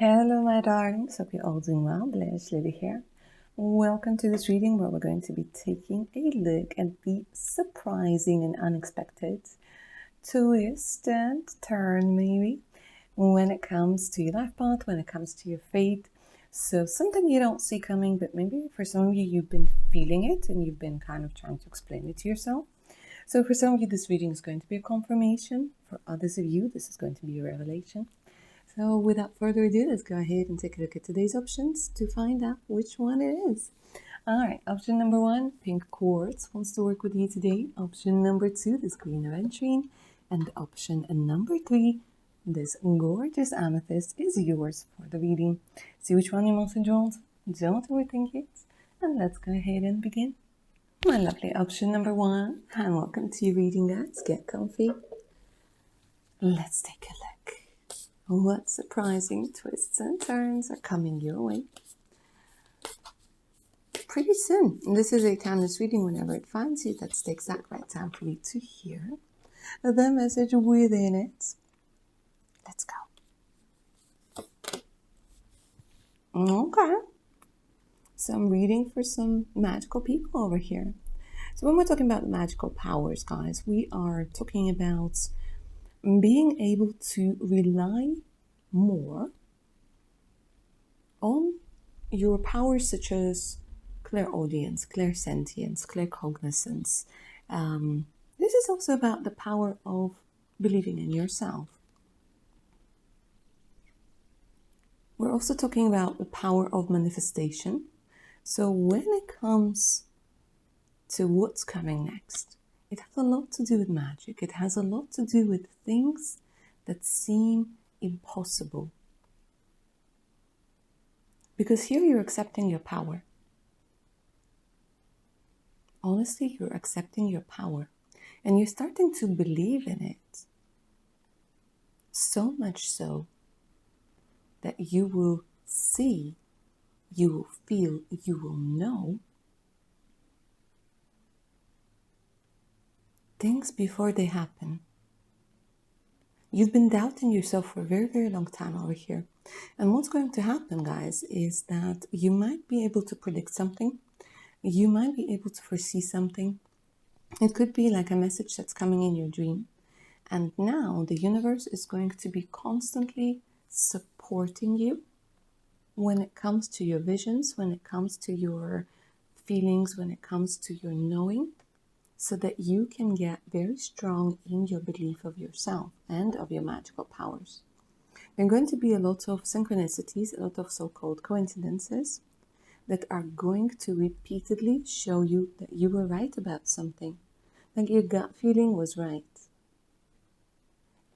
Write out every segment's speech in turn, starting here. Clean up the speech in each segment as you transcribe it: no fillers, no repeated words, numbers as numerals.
Hello my darlings, hope you're all doing well. Blanche Lily here. Welcome to this reading where we're going to be taking a look at the surprising and unexpected twist and turn maybe when it comes to your life path, when it comes to your fate. So something you don't see coming, but maybe for some of you, you've been feeling it and you've been kind of trying to explain it to yourself. So for some of you, this reading is going to be a confirmation. For others of you, this is going to be a revelation. So without further ado, let's go ahead and take a look at today's options to find out which one it is. Alright, option number 1, pink quartz wants to work with you today. Option number 2, this green aventurine. And option number 3, this gorgeous amethyst is yours for the reading. See which one you're most drawn to. Don't overthink it. And let's go ahead and begin. My lovely option number 1, and welcome to your reading, guys. Get comfy. Let's take a look. What surprising twists and turns are coming your way pretty soon. This is a timeless reading. Whenever it finds you, that's the exact right time for you to hear the message within it. Let's go. Okay. So I'm reading for some magical people over here. So when we're talking about magical powers, guys, we are talking about being able to rely more on your powers such as clairaudience, clairsentience, claircognizance. This is also about the power of believing in yourself. We're also talking about the power of manifestation. So when it comes to what's coming next, it has a lot to do with magic. It has a lot to do with things that seem impossible. Because here you're accepting your power. Honestly, you're accepting your power. And you're starting to believe in it. So much so that you will see, you will feel, you will know things before they happen. You've been doubting yourself for a very, very long time over here. And what's going to happen, guys, is that you might be able to predict something. You might be able to foresee something. It could be like a message that's coming in your dream. And now the universe is going to be constantly supporting you when it comes to your visions, when it comes to your feelings, when it comes to your knowing, so that you can get very strong in your belief of yourself and of your magical powers. There are going to be a lot of synchronicities, a lot of so-called coincidences that are going to repeatedly show you that you were right about something, like your gut feeling was right.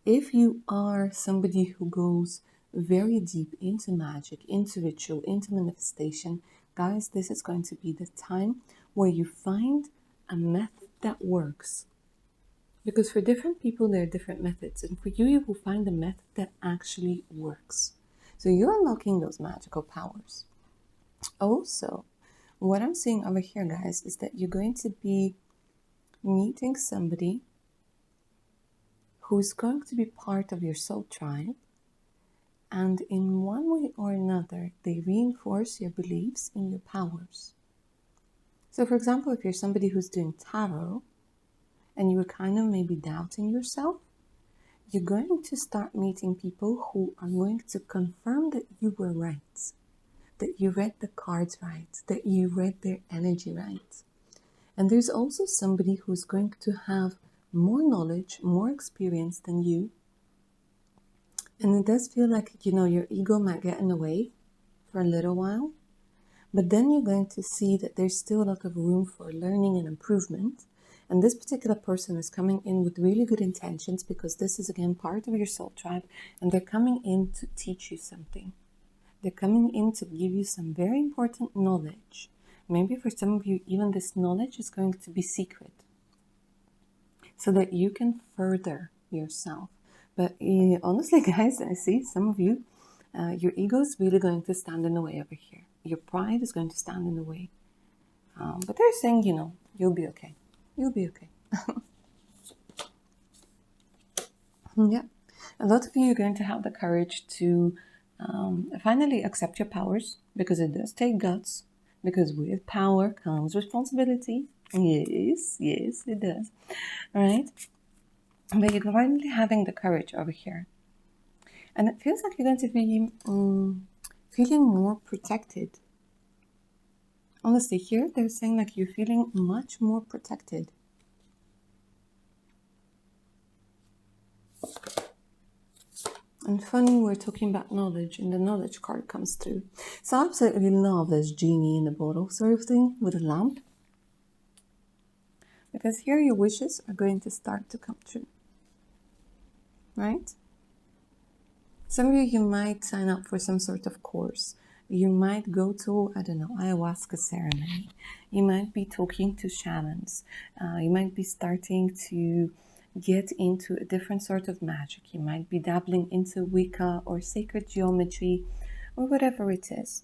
If you are somebody who goes very deep into magic, into ritual, into manifestation, guys, this is going to be the time where you find a method that works. Because for different people, there are different methods. And for you, you will find a method that actually works. So you're unlocking those magical powers. Also, what I'm seeing over here, guys, is that you're going to be meeting somebody who's going to be part of your soul tribe. And in one way or another, they reinforce your beliefs in your powers. So for example, if you're somebody who's doing tarot and you're kind of maybe doubting yourself, you're going to start meeting people who are going to confirm that you were right, that you read the cards right, that you read their energy right. And there's also somebody who's going to have more knowledge, more experience than you. And it does feel like, your ego might get in the way for a little while. But then you're going to see that there's still a lot of room for learning and improvement. And this particular person is coming in with really good intentions because this is, again, part of your soul tribe. And they're coming in to teach you something. They're coming in to give you some very important knowledge. Maybe for some of you, even this knowledge is going to be secret, so that you can further yourself. But honestly, guys, I see some of you, your ego is really going to stand in the way over here. Your pride is going to stand in the way. But they're saying, you'll be okay. You'll be okay. Yeah. A lot of you are going to have the courage to Finally, accept your powers, because it does take guts, because with power comes responsibility. Yes, yes, it does. All right? But you're finally having the courage over here. And it feels like you're going to be feeling more protected. Honestly, here they're saying like you're feeling much more protected. And funny, we're talking about knowledge, and the knowledge card comes through. So I absolutely love this genie in the bottle sort of thing with a lamp. Because here your wishes are going to start to come true. Right? Some of you might sign up for some sort of course. You might go to, I don't know, ayahuasca ceremony. You might be talking to shamans. You might be starting to get into a different sort of magic. You might be dabbling into Wicca or sacred geometry or whatever it is.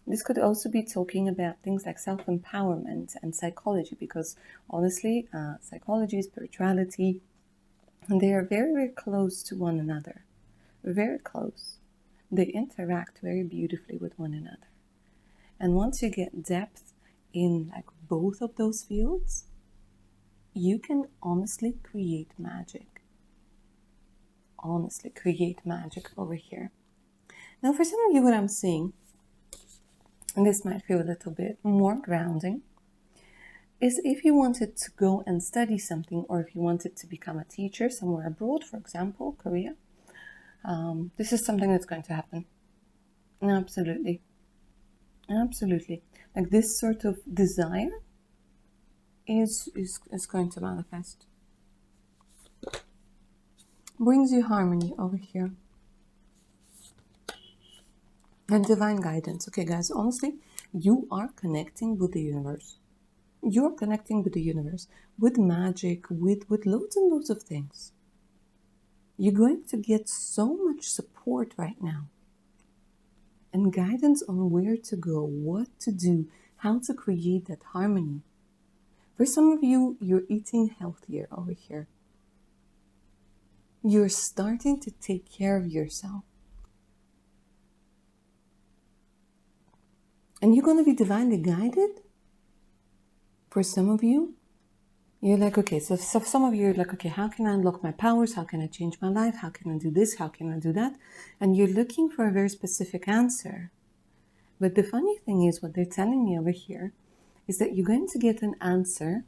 This could also be talking about things like self-empowerment and psychology, because honestly, psychology, spirituality, they are very, very close to one another. Very close. They interact very beautifully with one another. And once you get depth in like both of those fields, you can honestly create magic. Honestly, create magic over here. Now, for some of you, what I'm seeing, and this might feel a little bit more grounding, is if you wanted to go and study something, or if you wanted to become a teacher somewhere abroad, for example, Korea, this is something that's going to happen. Absolutely. Absolutely. Like this sort of desire is going to manifest. Brings you harmony over here. And divine guidance. Okay, guys, honestly, you are connecting with the universe. You're connecting with the universe, with magic, with loads and loads of things. You're going to get so much support right now. And guidance on where to go, what to do, how to create that harmony. For some of you, you're eating healthier over here. You're starting to take care of yourself. And you're going to be divinely guided. For some of you, you're like, okay, so some of you are like, okay, how can I unlock my powers? How can I change my life? How can I do this? How can I do that? And you're looking for a very specific answer. But the funny thing is, what they're telling me over here is that you're going to get an answer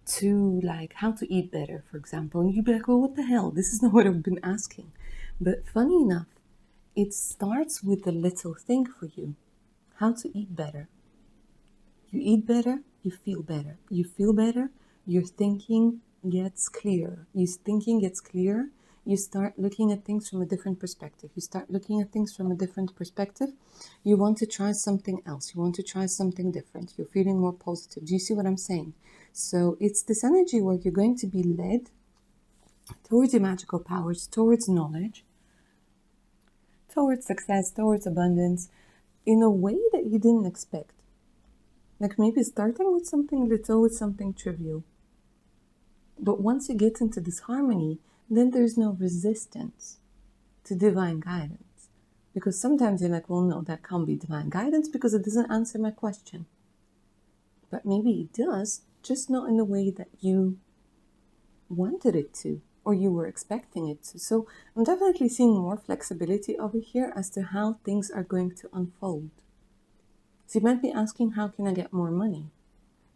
to like how to eat better, for example. And you'd be like, well, what the hell? This is not what I've been asking. But funny enough, it starts with a little thing for you. How to eat better. You eat better, you feel better. You feel better, your thinking gets clearer. Your thinking gets clearer, you start looking at things from a different perspective. You start looking at things from a different perspective. You want to try something else. You want to try something different. You're feeling more positive. Do you see what I'm saying? So it's this energy where you're going to be led towards your magical powers, towards knowledge, towards success, towards abundance, in a way that you didn't expect. Like maybe starting with something little, with something trivial. But once you get into this harmony, then there's no resistance to divine guidance. Because sometimes you're like, well, no, that can't be divine guidance because it doesn't answer my question. But maybe it does, just not in the way that you wanted it to, or you were expecting it to. So I'm definitely seeing more flexibility over here as to how things are going to unfold. So you might be asking, how can I get more money?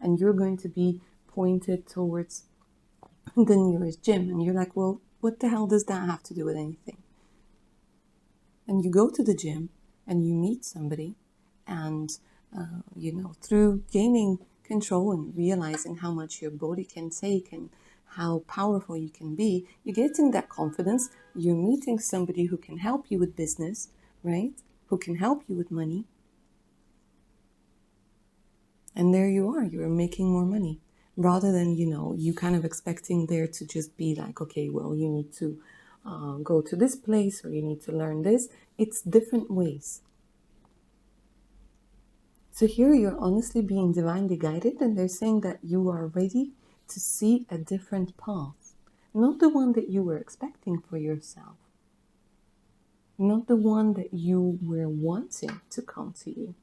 And you're going to be pointed towards the nearest gym. And you're like, well, what the hell does that have to do with anything? And you go to the gym and you meet somebody, and, through gaining control and realizing how much your body can take and how powerful you can be, you're getting that confidence. You're meeting somebody who can help you with business, right? Who can help you with money. And there you are, you're making more money. Rather than, you kind of expecting there to just be like, okay, well, you need to go to this place or you need to learn this. It's different ways. So here you're honestly being divinely guided, and they're saying that you are ready to see a different path. Not the one that you were expecting for yourself. Not the one that you were wanting to come to you,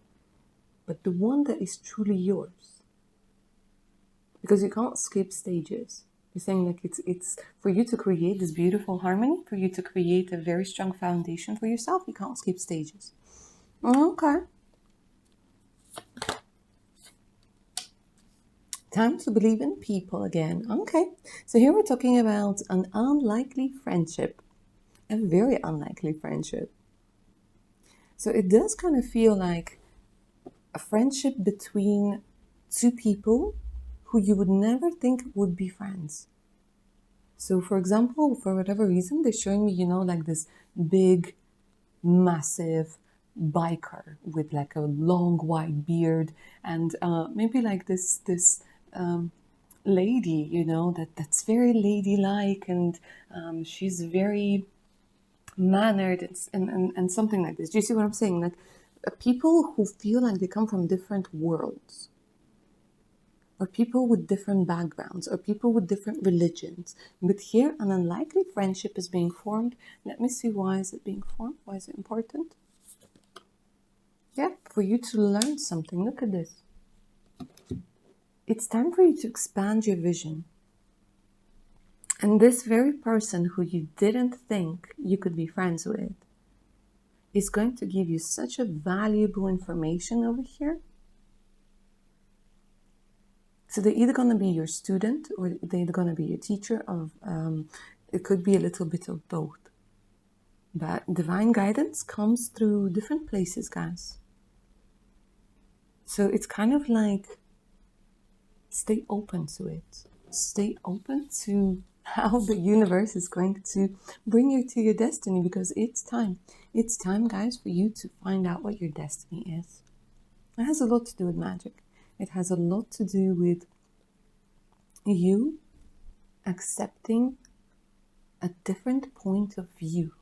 but the one that is truly yours. Because you can't skip stages. You're saying like it's for you to create this beautiful harmony, for you to create a very strong foundation for yourself, you can't skip stages. Okay. Time to believe in people again. Okay. So here we're talking about an unlikely friendship. A very unlikely friendship. So it does kind of feel like a friendship between two people who you would never think would be friends. So for example, for whatever reason, they're showing me, like this big, massive biker with like a long white beard and maybe like this lady, that's very ladylike and she's very mannered and something like this. Do you see what I'm saying? Like people who feel like they come from different worlds, or people with different backgrounds, or people with different religions. But here, an unlikely friendship is being formed. Let me see, why is it being formed? Why is it important? Yeah, for you to learn something. Look at this. It's time for you to expand your vision. And this very person who you didn't think you could be friends with is going to give you such a valuable information over here. So they're either going to be your student or they're going to be your teacher of, it could be a little bit of both. But divine guidance comes through different places, guys. So it's kind of like, stay open to it. Stay open to how the universe is going to bring you to your destiny, because it's time. It's time, guys, for you to find out what your destiny is. It has a lot to do with magic. It has a lot to do with you accepting a different point of view.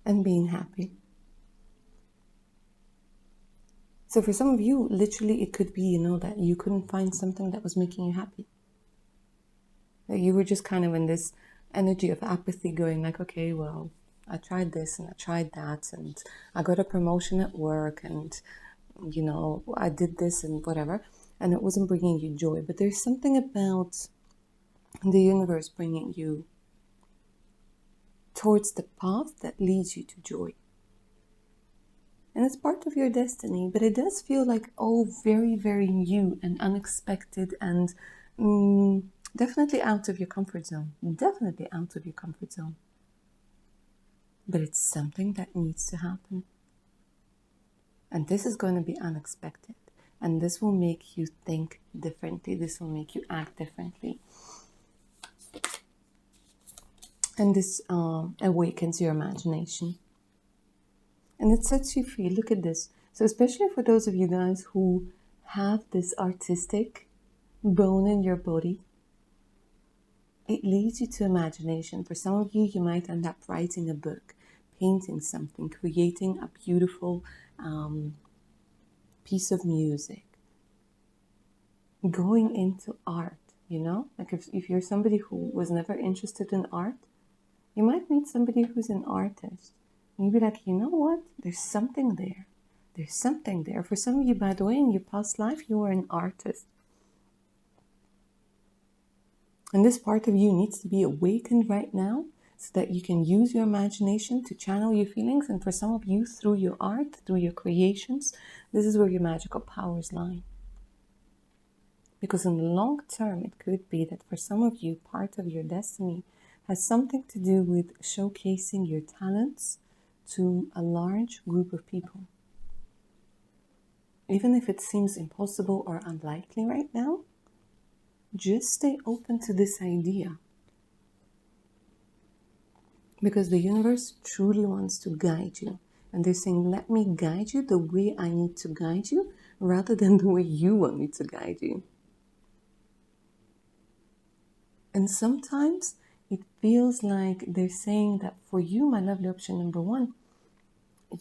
And being happy. So for some of you, literally, it could be, that you couldn't find something that was making you happy. That you were just kind of in this energy of apathy going like, okay, well, I tried this and I tried that and I got a promotion at work and, I did this and whatever, and it wasn't bringing you joy. But there's something about the universe bringing you towards the path that leads you to joy. And it's part of your destiny, but it does feel like, very, very new and unexpected and definitely out of your comfort zone. Definitely out of your comfort zone. But it's something that needs to happen. And this is going to be unexpected. And this will make you think differently. This will make you act differently. And this awakens your imagination. And it sets you free. Look at this. So especially for those of you guys who have this artistic bone in your body, it leads you to imagination. For some of you, you might end up writing a book, painting something, creating a beautiful piece of music, going into art, Like if you're somebody who was never interested in art, you might meet somebody who's an artist. And you'd be like, you know what? There's something there. There's something there. For some of you, by the way, in your past life, you were an artist. And this part of you needs to be awakened right now so that you can use your imagination to channel your feelings. And for some of you, through your art, through your creations, this is where your magical powers lie. Because in the long term, it could be that for some of you, part of your destiny has something to do with showcasing your talents to a large group of people. Even if it seems impossible or unlikely right now, just stay open to this idea. Because the universe truly wants to guide you. And they're saying, let me guide you the way I need to guide you, rather than the way you want me to guide you. And sometimes it feels like they're saying that for you, my lovely option number one,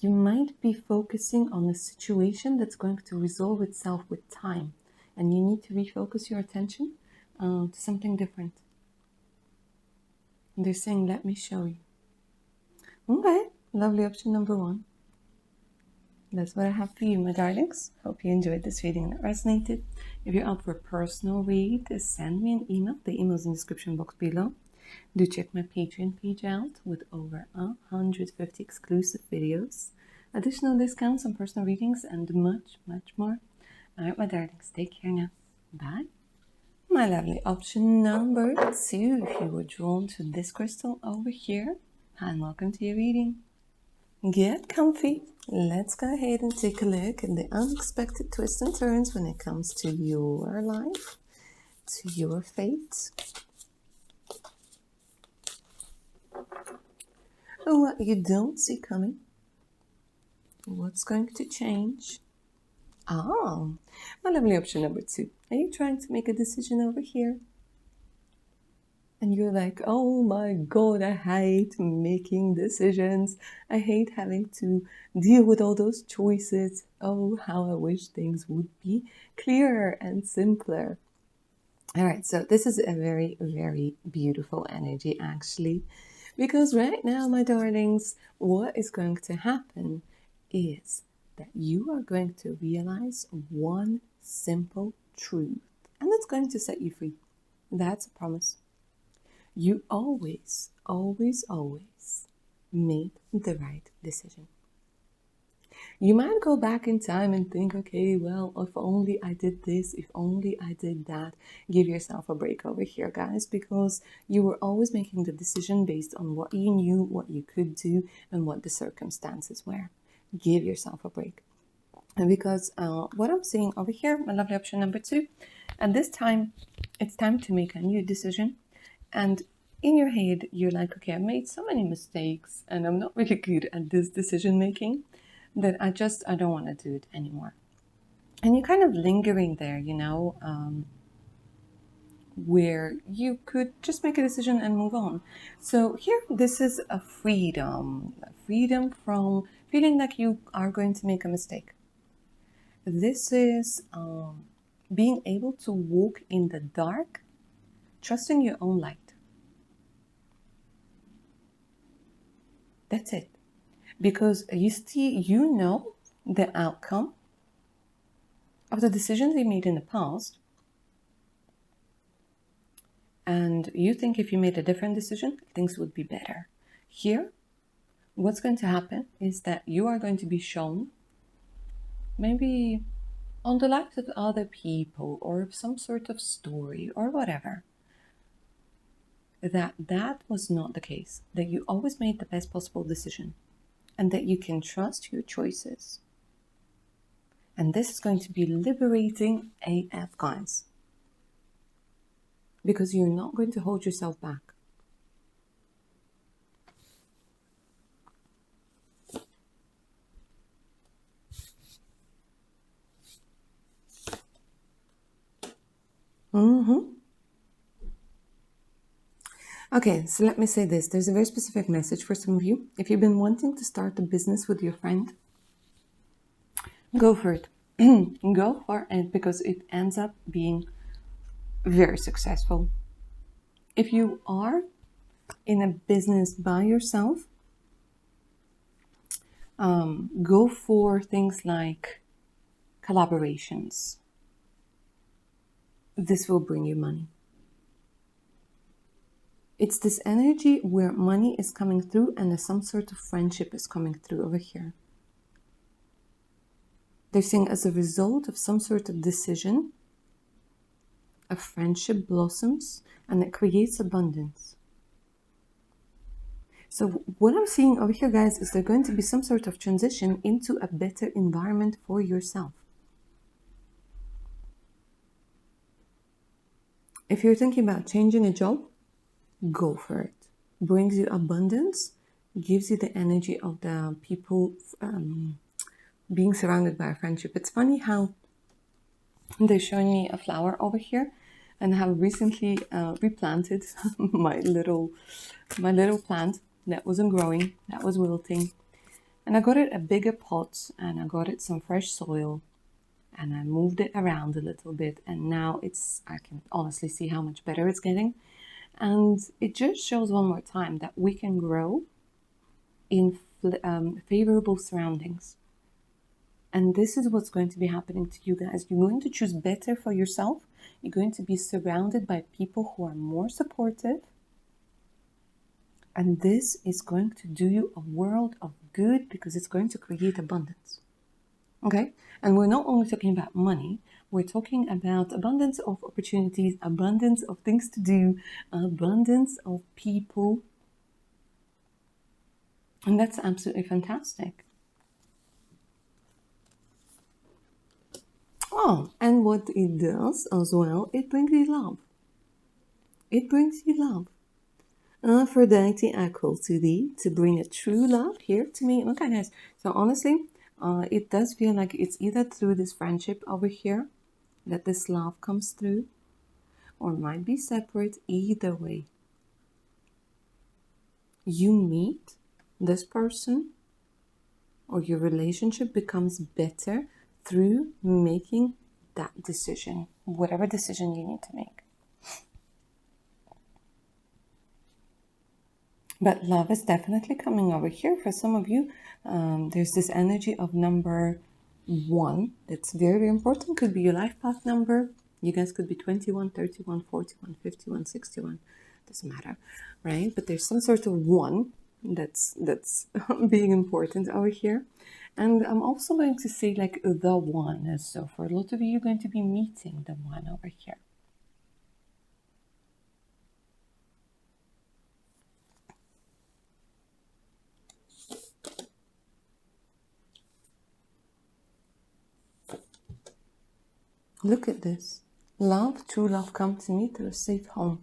you might be focusing on a situation that's going to resolve itself with time. And you need to refocus your attention to something different. They're saying, let me show you. Okay, lovely option number 1. That's what I have for you, my darlings. Hope you enjoyed this reading and it resonated. If you're up for a personal read, send me an email. The email's in the description box below. Do check my Patreon page out with over 150 exclusive videos, additional discounts on personal readings, and much, much more. Alright, my darlings, take care now. Bye. My lovely option number 2, if you were drawn to this crystal over here, and welcome to your reading. Get comfy. Let's go ahead and take a look at the unexpected twists and turns when it comes to your life, to your fate. What you don't see coming. What's going to change? Oh, my lovely option number 2. Are you trying to make a decision over here? And you're like, oh my God, I hate making decisions. I hate having to deal with all those choices. Oh, how I wish things would be clearer and simpler. All right, so this is a very, very beautiful energy, actually. Because right now, my darlings, what is going to happen is that you are going to realize one simple truth. And that's going to set you free. That's a promise. You always, always, always made the right decision. You might go back in time and think, okay, well, if only I did this, if only I did that. Give yourself a break over here, guys, because you were always making the decision based on what you knew, what you could do, and what the circumstances were. Give yourself a break. And because what I'm seeing over here, my lovely option number 2, at this time, it's time to make a new decision. And in your head, you're like, okay, I made so many mistakes and I'm not really good at this decision making that I don't want to do it anymore. And you're kind of lingering there, you know, where you could just make a decision and move on. So here, this is a freedom from feeling like you are going to make a mistake. This is being able to walk in the dark, trusting your own light. That's it. Because you know the outcome of the decisions you made in the past. And you think if you made a different decision, things would be better. Here, what's going to happen is that you are going to be shown maybe on the lives of other people or some sort of story or whatever, that was not the case, that you always made the best possible decision and that you can trust your choices. And this is going to be liberating AF, guys, because you're not going to hold yourself back. Okay, so let me say this. There's a very specific message for some of you. If you've been wanting to start a business with your friend, go for it. Go for it because it ends up being very successful. If you are in a business by yourself, go for things like collaborations. This will bring you money. It's this energy where money is coming through and some sort of friendship is coming through over here. They're saying as a result of some sort of decision, a friendship blossoms and it creates abundance. So what I'm seeing over here, guys, is there's going to be some sort of transition into a better environment for yourself. If you're thinking about changing a job, go for it. Brings you abundance, gives you the energy of the people being surrounded by a friendship. It's funny how they're showing me a flower over here, and I have recently replanted my little plant that wasn't growing, that was wilting, and I got it a bigger pot and I got it some fresh soil and I moved it around a little bit, and now I can honestly see how much better it's getting. And it just shows one more time that we can grow in favorable surroundings. And this is what's going to be happening to you guys. You're going to choose better for yourself. You're going to be surrounded by people who are more supportive. And this is going to do you a world of good because it's going to create abundance. Okay? And we're not only talking about money, we're talking about abundance of opportunities, abundance of things to do, abundance of people. And that's absolutely fantastic. Oh, and what it does as well, it brings you love. It brings you love. Aphrodite equal to thee, to bring a true love here to me. Okay, guys. So honestly, it does feel like it's either through this friendship over here that this love comes through, or might be separate. Either way, you meet this person, or your relationship becomes better through making that decision, whatever decision you need to make. But love is definitely coming over here. For some of you, there's this energy of number 1 that's very, very important. Could be your life path number. You guys could be 21, 31, 41, 51, 61. Doesn't matter, right? But there's some sort of 1 that's being important over here. And I'm also going to say like the 1. So for a lot of you, you're going to be meeting the 1 over here. Look at this. Love, true love, come to me through a safe home.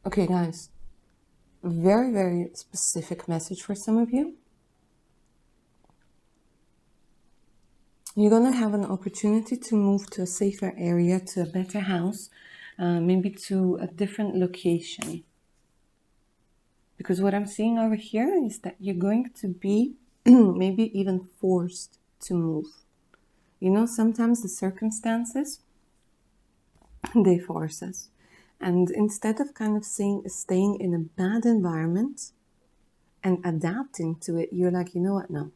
Okay, guys. Very, very specific message for some of you. You're going to have an opportunity to move to a safer area, to a better house, maybe to a different location. Because what I'm seeing over here is that you're going to be maybe even forced to move. You know, sometimes the circumstances, they force us. And instead of kind of staying in a bad environment and adapting to it, you're like, you know what, no.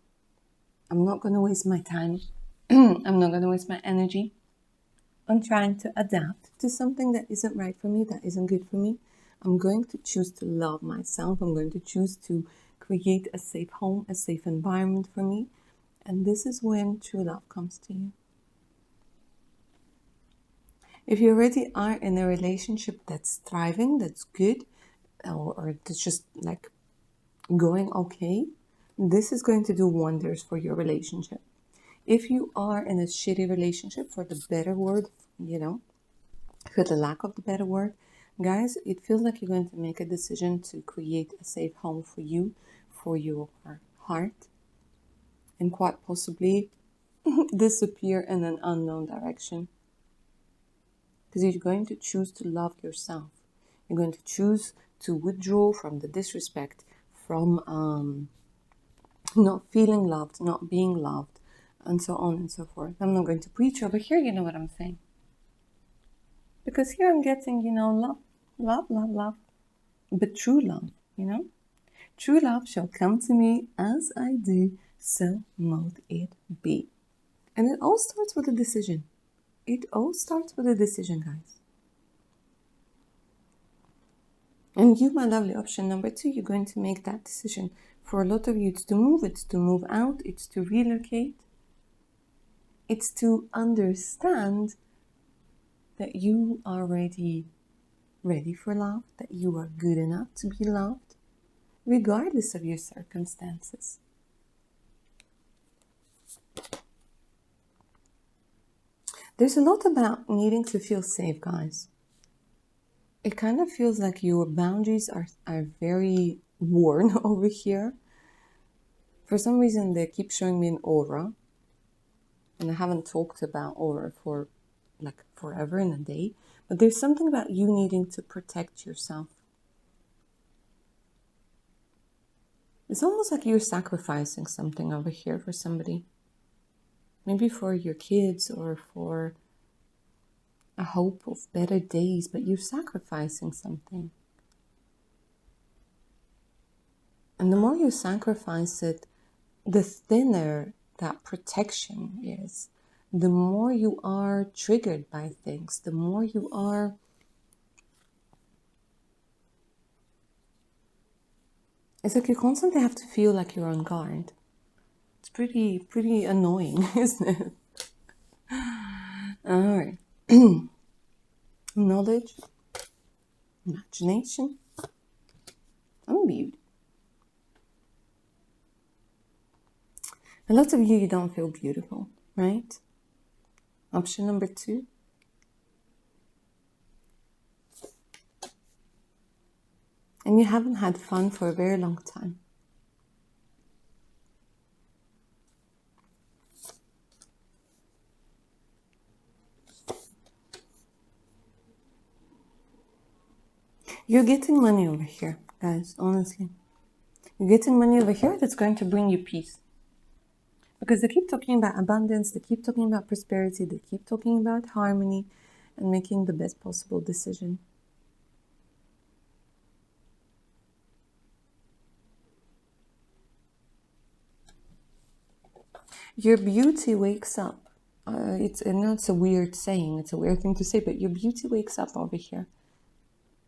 I'm not going to waste my time. I'm not going to waste my energy on trying to adapt to something that isn't right for me, that isn't good for me. I'm going to choose to love myself. I'm going to choose to create a safe home, a safe environment for me. And this is when true love comes to you. If you already are in a relationship that's thriving, that's good, or it's just like going okay, this is going to do wonders for your relationship. If you are in a shitty relationship, for the better word, you know, for the lack of the better word, guys, it feels like you're going to make a decision to create a safe home for you, for your heart, and quite possibly disappear in an unknown direction. Because you're going to choose to love yourself. You're going to choose to withdraw from the disrespect, from not feeling loved, not being loved, and so on and so forth. I'm not going to preach over here, you know what I'm saying. Because here I'm getting, you know, love. But true love, you know. True love shall come to me as I do, so mote it be. And it all starts with a decision. It all starts with a decision, guys. And you, my lovely option number 2, you're going to make that decision. For a lot of you, it's to move out, it's to relocate. It's to understand that you are already ready for love, that you are good enough to be loved, regardless of your circumstances. There's a lot about needing to feel safe, guys. It kind of feels like your boundaries are very worn over here. For some reason, they keep showing me an aura. And I haven't talked about aura for like forever in a day. But there's something about you needing to protect yourself. It's almost like you're sacrificing something over here for somebody. Maybe for your kids or for a hope of better days, but you're sacrificing something. And the more you sacrifice it, the thinner that protection is. The more you are triggered by things, the more you are it's like you constantly have to feel like you're on guard. It's pretty annoying, isn't it? All right. Knowledge, imagination, and beauty. A lot of you don't feel beautiful, right? Option number 2. And you haven't had fun for a very long time. You're getting money over here, guys, honestly. You're getting money over here that's going to bring you peace. Because they keep talking about abundance, they keep talking about prosperity, they keep talking about harmony and making the best possible decision. Your beauty wakes up. I know it's a weird saying, it's a weird thing to say, but your beauty wakes up over here.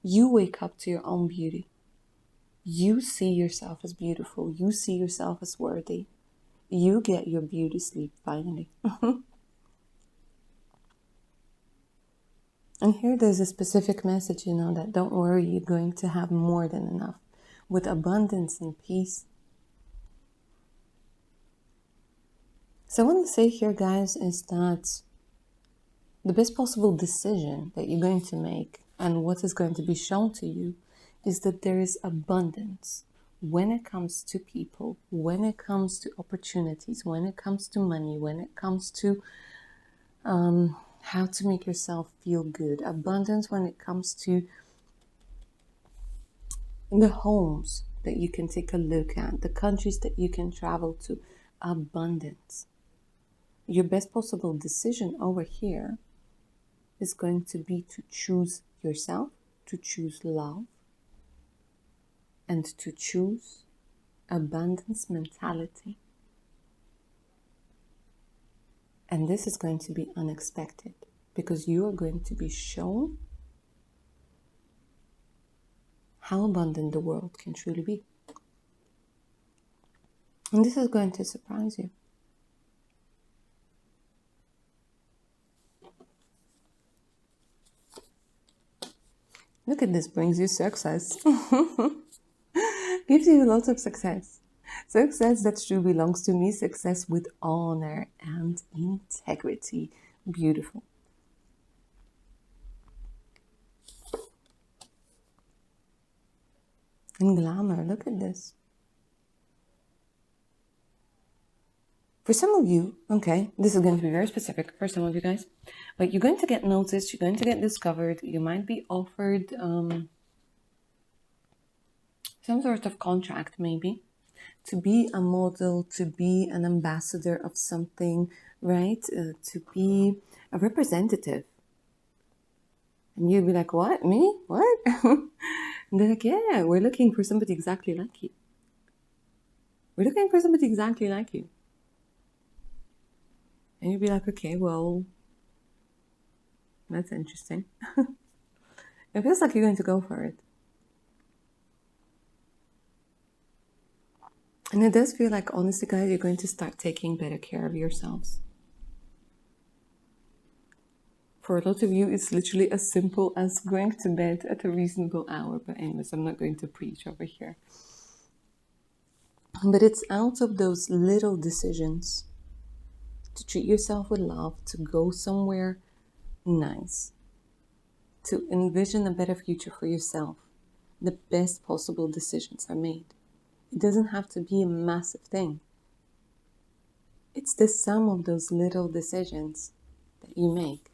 You wake up to your own beauty. You see yourself as beautiful. You see yourself as worthy. You get your beauty sleep finally. And here there's a specific message, that don't worry, you're going to have more than enough. With abundance and peace. So what I want to say here, guys, is that the best possible decision that you're going to make and what is going to be shown to you is that there is abundance when it comes to people, when it comes to opportunities, when it comes to money, when it comes to how to make yourself feel good. Abundance when it comes to the homes that you can take a look at, the countries that you can travel to. Abundance. Your best possible decision over here is going to be to choose yourself, to choose love, and to choose abundance mentality. And this is going to be unexpected because you are going to be shown how abundant the world can truly be. And this is going to surprise you. Look at this, brings you success. Gives you lots of success. Success that truly belongs to me. Success with honor and integrity. Beautiful. And glamour, look at this. For some of you, okay, this is going to be very specific for some of you guys, but you're going to get noticed, you're going to get discovered, you might be offered some sort of contract maybe, to be a model, to be an ambassador of something, right? To be a representative. And you'll be like, what? Me? What? And they're like, yeah, we're looking for somebody exactly like you. We're looking for somebody exactly like you. And you'd be like, okay, well, that's interesting. It feels like you're going to go for it. And it does feel like, honestly, guys, you're going to start taking better care of yourselves. For a lot of you, it's literally as simple as going to bed at a reasonable hour. But anyways, I'm not going to preach over here. But it's out of those little decisions to treat yourself with love, to go somewhere nice, to envision a better future for yourself. The best possible decisions are made. It doesn't have to be a massive thing. It's the sum of those little decisions that you make.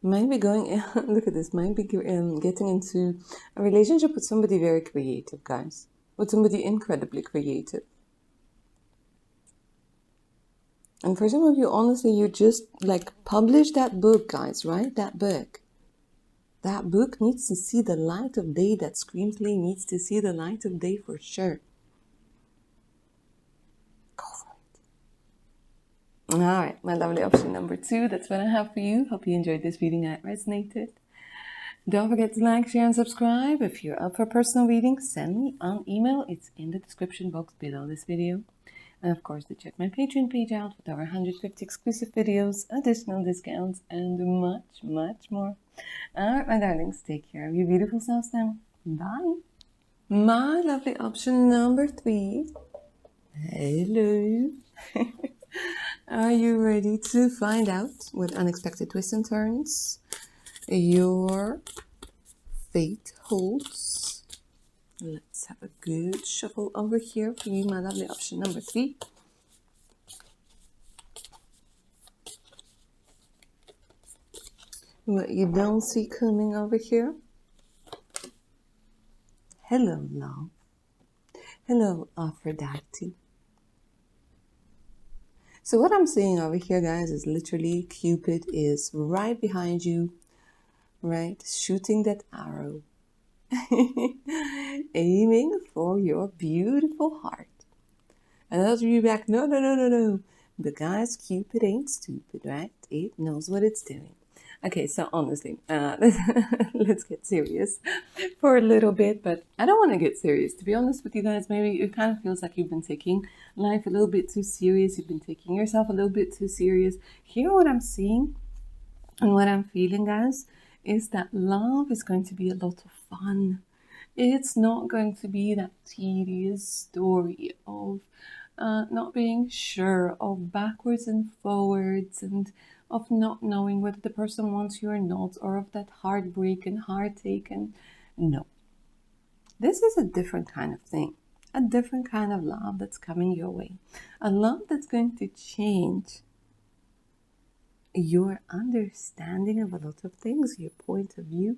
Might be going, look at this, might be getting into a relationship with somebody very creative, guys. With somebody incredibly creative. And for some of you, honestly, you just like publish that book, guys, right? That book. That book needs to see the light of day. That screenplay needs to see the light of day for sure. Go for it. All right, my lovely option number 2. That's what I have for you. Hope you enjoyed this reading and it resonated. Don't forget to like, share, and subscribe. If you're up for personal reading, send me an email. It's in the description box below this video. And of course, to check my Patreon page out with over 150 exclusive videos, additional discounts, and much, much more. Alright, my darlings, take care of your beautiful selves now. Bye. My lovely option number 3. Hello. Are you ready to find out, with unexpected twists and turns, your fate holds? Let's have a good shuffle over here for you, my lovely option number 3. What you don't see coming over here? Hello, love. Hello, Aphrodite. So what I'm seeing over here, guys, is literally Cupid is right behind you, right? Shooting that arrow. Aiming for your beautiful heart. And those of you back, no. But guys, Cupid ain't stupid, right? It knows what it's doing. Okay, so honestly, let's get serious for a little bit, but I don't want to get serious. To be honest with you guys, maybe it kind of feels like you've been taking life a little bit too serious. You've been taking yourself a little bit too serious. Here, what I'm seeing and what I'm feeling, guys, is that love is going to be a lot of fun. It's not going to be that tedious story of not being sure, of backwards and forwards, and of not knowing whether the person wants you or not, or of that heartbreak and heartache. And no, this is a different kind of thing, a different kind of love that's coming your way, a love that's going to change your understanding of a lot of things, your point of view.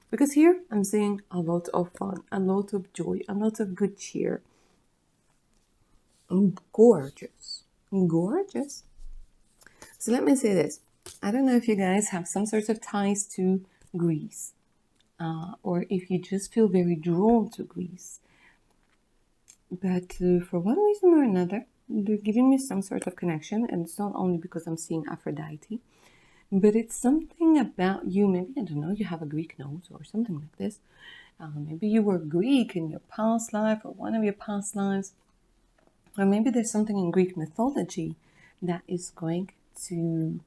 Because here I'm seeing a lot of fun, a lot of joy, a lot of good cheer. Gorgeous. Gorgeous. So let me say this. I don't know if you guys have some sort of ties to Greece, or if you just feel very drawn to Greece. But for one reason or another, they're giving me some sort of connection. And it's not only because I'm seeing Aphrodite, but it's something about you. Maybe, I don't know, you have a Greek nose or something like this. Maybe you were Greek in your past life or one of your past lives. Or maybe there's something in Greek mythology that is going to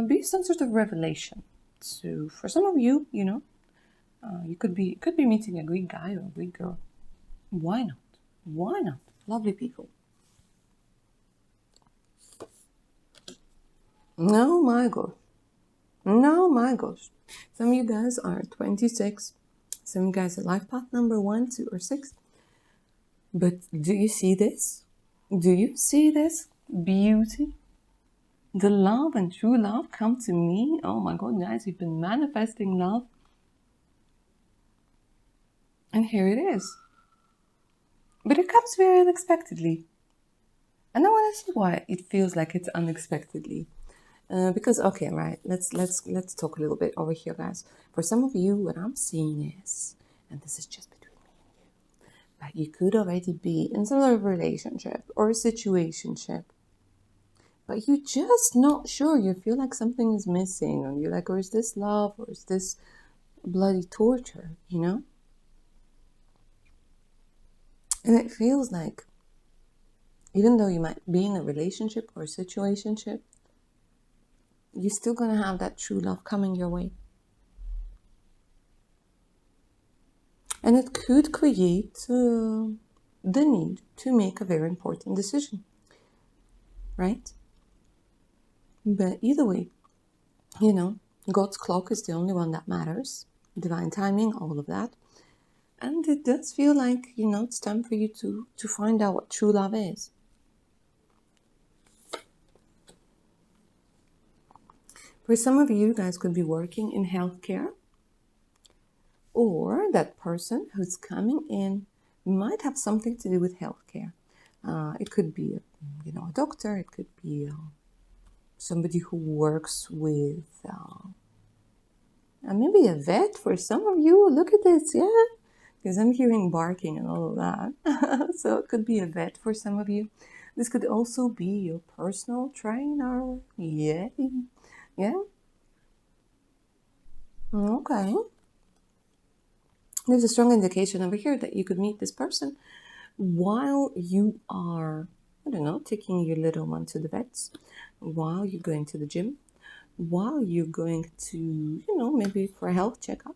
be some sort of revelation. So for some of you, you know, you could be meeting a Greek guy or a Greek girl. Why not? Why not? Lovely people. No, my gosh. No, my gosh. Some of you guys are 26. Some of you guys are life path number 1, 2, or 6. But do you see this? Do you see this beauty? The love and true love come to me. Oh my God, guys, you've been manifesting love. And here it is. But it comes very unexpectedly. And I want to see why it feels like it's unexpectedly. Because, okay, right, let's talk a little bit over here, guys. For some of you, what I'm seeing is, and this is just between me and you, but you could already be in some sort of relationship or a situationship, but you're just not sure. You feel like something is missing, or you're like, or is this love, or is this bloody torture, you know? And it feels like, even though you might be in a relationship or a situationship, you're still going to have that true love coming your way. And it could create the need to make a very important decision, right? But either way, you know, God's clock is the only one that matters. Divine timing, all of that. And it does feel like, you know, it's time for you to find out what true love is. For some of you guys could be working in healthcare, or that person who's coming in might have something to do with healthcare. It could be, you know, a doctor. It could be somebody who works with Maybe a vet for some of you. Look at this, yeah. Because I'm hearing barking and all of that. So it could be a vet for some of you. This could also be your personal trainer. Yay. Yeah. Okay. There's a strong indication over here that you could meet this person while you are, I don't know, taking your little one to the vets, while you're going to the gym, while you're going to, maybe for a health checkup.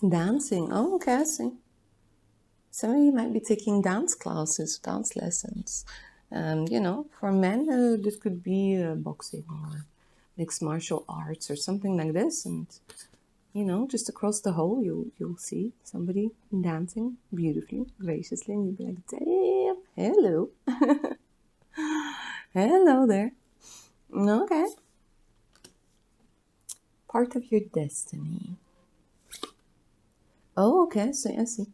Dancing. Oh, okay, I see. Some of you might be taking dance classes, dance lessons. For men, this could be boxing or mixed martial arts or something like this. And, just across the hall, you'll see somebody dancing beautifully, graciously, and you'll be like, damn, hello. Hello there. Okay. Part of your destiny. Oh, okay, I see.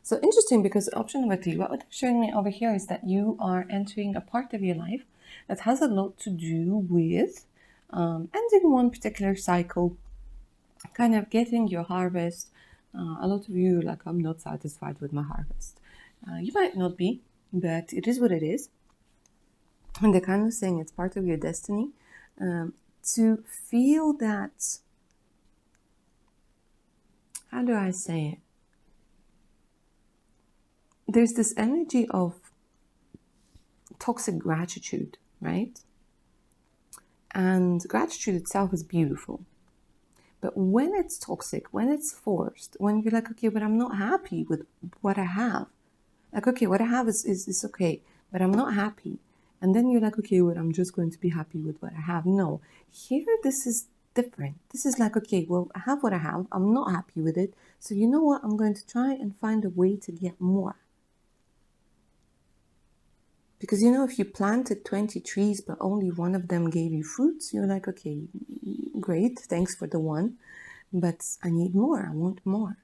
So interesting, because option number 3, what they're showing me over here is that you are entering a part of your life that has a lot to do with ending one particular cycle, kind of getting your harvest. A lot of you like, I'm not satisfied with my harvest. You might not be, but it is what it is. And they're kind of saying it's part of your destiny to feel that, how do I say it? There's this energy of toxic gratitude, right? And gratitude itself is beautiful. But when it's toxic, when it's forced, when you're like, okay, but I'm not happy with what I have. Like, okay, what I have is okay, but I'm not happy. And then you're like, okay, well, I'm just going to be happy with what I have. No, here this is different. This is like, okay, well, I have what I have. I'm not happy with it. So you know what? I'm going to try and find a way to get more. Because, if you planted 20 trees, but only one of them gave you fruits, you're like, okay, great, thanks for the one, but I need more, I want more.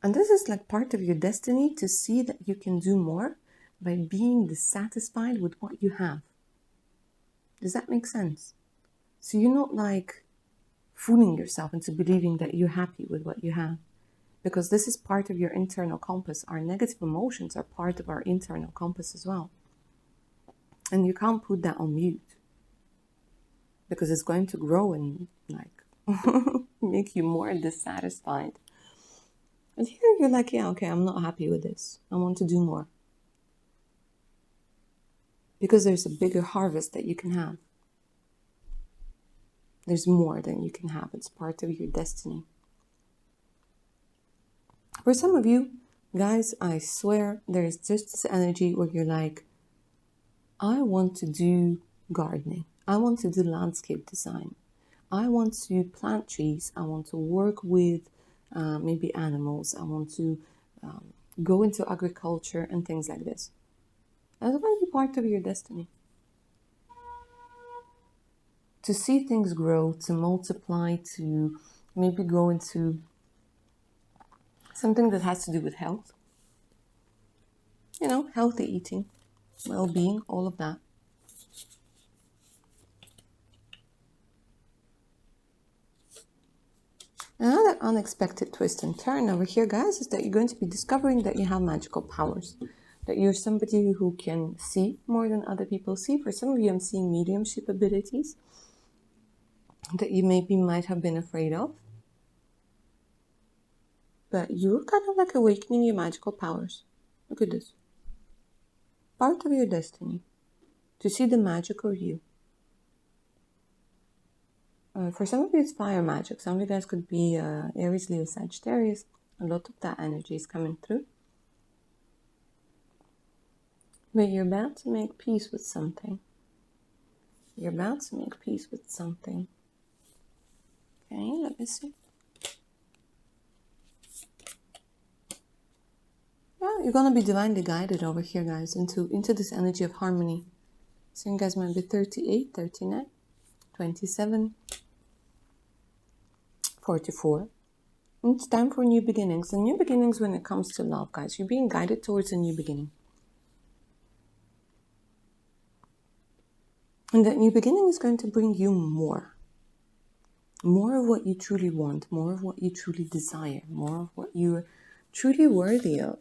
And this is like part of your destiny, to see that you can do more by being dissatisfied with what you have. Does that make sense? So you're not like fooling yourself into believing that you're happy with what you have. Because this is part of your internal compass. Our negative emotions are part of our internal compass as well. And you can't put that on mute, because it's going to grow and make you more dissatisfied. And here you're like, yeah, okay, I'm not happy with this. I want to do more. Because there's a bigger harvest that you can have. There's more than you can have. It's part of your destiny. For some of you, guys, I swear there's just this energy where you're like, I want to do gardening. I want to do landscape design. I want to plant trees. I want to work with maybe animals. I want to go into agriculture and things like this. That's going to be part of your destiny. To see things grow, to multiply, to maybe go into something that has to do with health. Healthy eating, well-being, all of that. Another unexpected twist and turn over here, guys, is that you're going to be discovering that you have magical powers. That you're somebody who can see more than other people see. For some of you, I'm seeing mediumship abilities that you maybe might have been afraid of. But you're kind of like awakening your magical powers. Look at this. Part of your destiny. To see the magic of you. For some of you, it's fire magic. Some of you guys could be Aries, Leo, Sagittarius. A lot of that energy is coming through. But you're about to make peace with something. You're about to make peace with something. Okay, let me see. Yeah, you're going to be divinely guided over here, guys, into this energy of harmony. So you guys might be 38, 39, 27, 44. And it's time for new beginnings. And new beginnings when it comes to love, guys. You're being guided towards a new beginning. And that new beginning is going to bring you more. More of what you truly want, more of what you truly desire, more of what you're truly worthy of.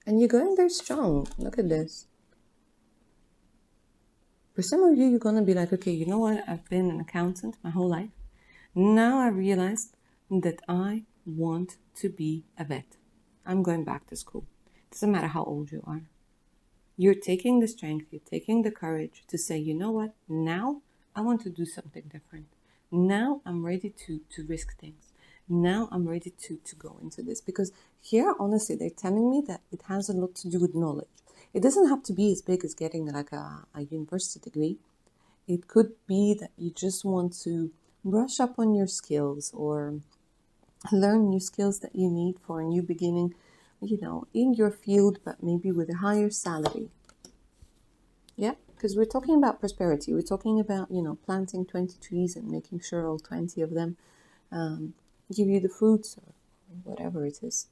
And you're going there strong. Look at this. For some of you, you're going to be like, okay, you know what? I've been an accountant my whole life. Now I realized that I want to be a vet. I'm going back to school. Doesn't matter how old you are. You're taking the strength, you're taking the courage to say, you know what? Now I want to do something different. Now I'm ready to risk things. Now I'm ready to go into this. Because here, honestly, they're telling me that it has a lot to do with knowledge. It doesn't have to be as big as getting like a university degree. It could be that you just want to brush up on your skills or learn new skills that you need for a new beginning, you know, in your field, but maybe with a higher salary. Yeah, because we're talking about prosperity. We're talking about, you know, planting 20 trees and making sure all 20 of them give you the fruits or whatever it is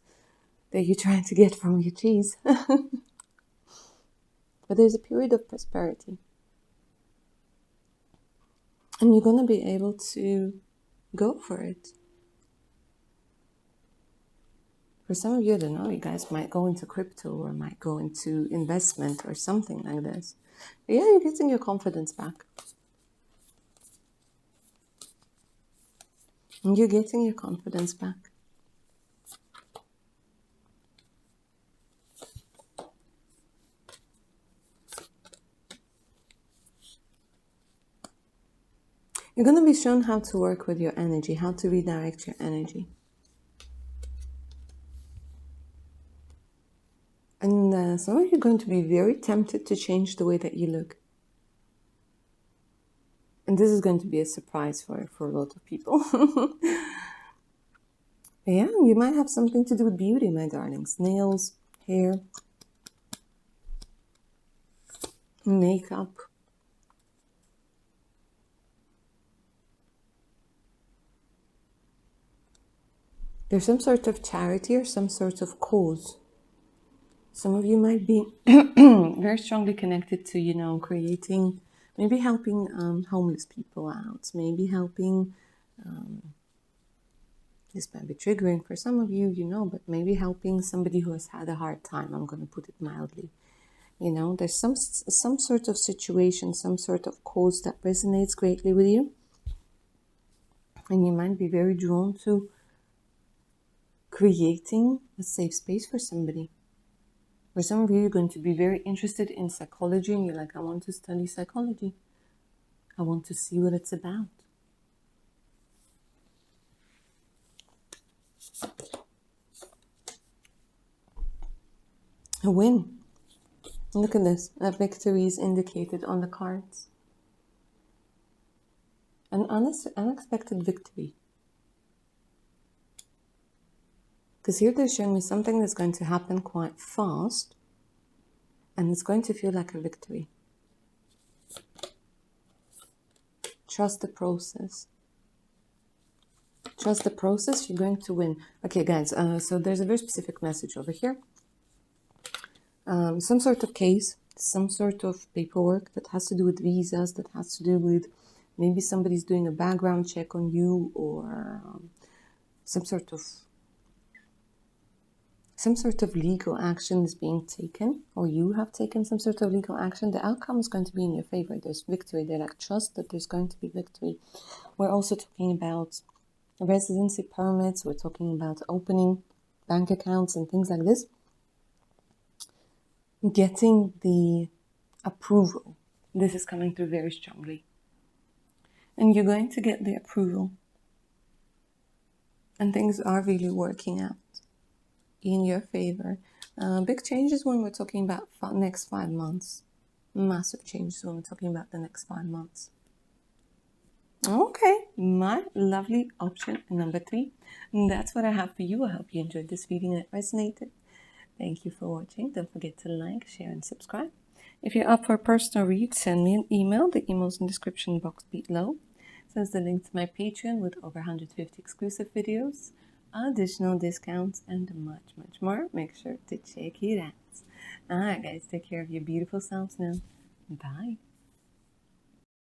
that you're trying to get from your trees. But there's a period of prosperity. And you're going to be able to go for it. For some of you, I don't know, you guys might go into crypto or might go into investment or something like this. But yeah, you're getting your confidence back. And you're getting your confidence back. You're going to be shown how to work with your energy, how to redirect your energy. And some of you are going to be very tempted to change the way that you look. And this is going to be a surprise for a lot of people. Yeah, you might have something to do with beauty, my darlings. Nails, hair, makeup. There's some sort of charity or some sort of cause. Some of you might be very strongly connected to, you know, creating, maybe helping homeless people out, maybe helping, this might be triggering for some of you, you know, but maybe helping somebody who has had a hard time. I'm going to put it mildly. You know, there's some sort of situation, some sort of cause that resonates greatly with you. And you might be very drawn to creating a safe space for somebody. For some of you, you're going to be very interested in psychology and you're like, I want to study psychology. I want to see what it's about. A win. Look at this. A victory is indicated on the cards. An unexpected victory. Because here they're showing me something that's going to happen quite fast. And it's going to feel like a victory. Trust the process. Trust the process, you're going to win. Okay, guys, so there's a very specific message over here. Some sort of case, some sort of paperwork that has to do with visas, that has to do with maybe somebody's doing a background check on you, or some sort of legal action is being taken, or you have taken some sort of legal action. The outcome is going to be in your favor. There's victory. They like trust that there's going to be victory. We're also talking about residency permits. We're talking about opening bank accounts and things like this. Getting the approval. This is coming through very strongly. And you're going to get the approval. And things are really working out in your favor. Big changes when we're talking about next 5 months. Massive changes when we're talking about the next 5 months. Okay, my lovely option number 3. And that's what I have for you. I hope you enjoyed this reading and it resonated. Thank you for watching. Don't forget to like, share, and subscribe. If you're up for a personal read, send me an email. The email's in the description box below. There's the link to my Patreon with over 150 exclusive videos, additional discounts, and much, much more. Make sure to check it out. Alright, guys, take care of your beautiful selves now. Bye.